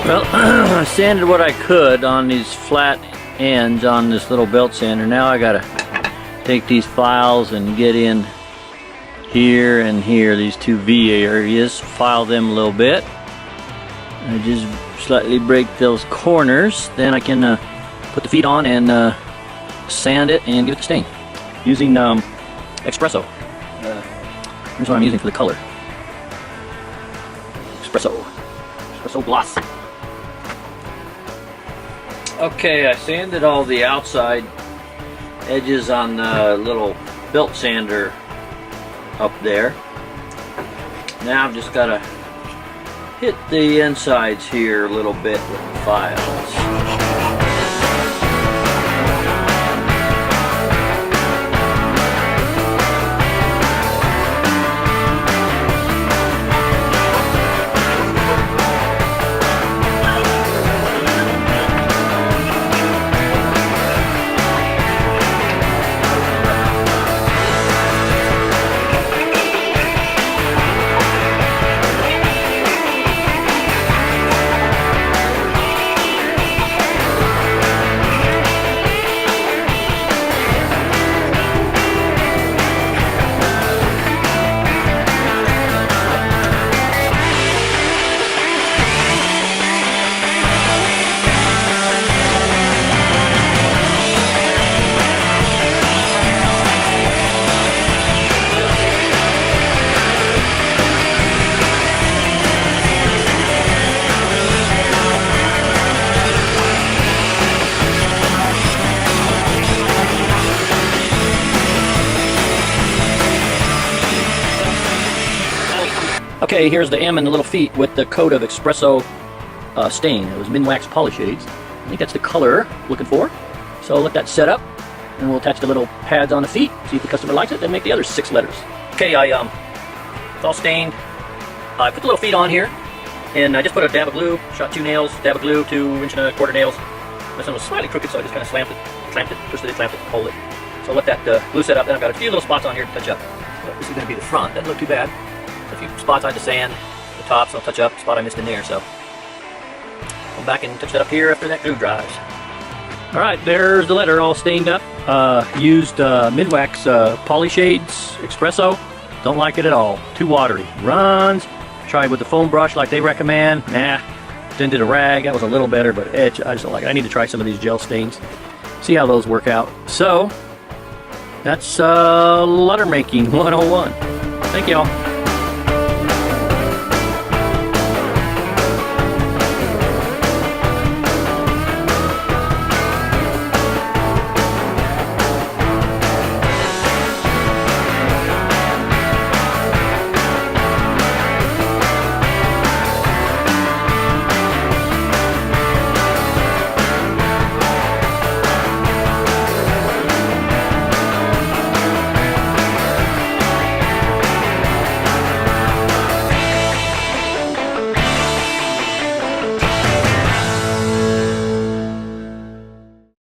Well, I sanded what I could on these flat ends on this little belt sander. Now I gotta take these files and get in here and here, these two V areas, file them a little bit. I just slightly break those corners, then I can put the feet on and sand it and give it a stain using espresso. Here's what I'm using for the color. Espresso gloss. Okay, I sanded all the outside edges on the little belt sander up there. Now I've just got to hit the insides here a little bit with the files. Okay, here's the M and the little feet with the coat of espresso stain. It was Minwax Polyshades. I think that's the color I'm looking for. So I'll let that set up, and we'll attach the little pads on the feet, see if the customer likes it, then make the other 6 letters. Okay, it's all stained. I put the little feet on here, and I just put a dab of glue, shot 2 nails, dab of glue, 2 1.25 nails. This one was slightly crooked, so I just kind of clamped it, twisted it, clamped it, hold it. So I'll let that glue set up, then I've got a few little spots on here to touch up. So this is going to be the front, doesn't look too bad. A few spots I had to sand, the tops I'll touch up, a spot I missed in there, so I'll back and touch that up here after that glue dries. Alright, there's the letter all stained up. Used Minwax Polyshades Espresso. Don't like it at all. Too watery. Runs. Tried with the foam brush like they recommend. Nah. Then did a rag. That was a little better, but I just don't like it. I need to try some of these gel stains. See how those work out. So, that's letter making 101. Thank y'all.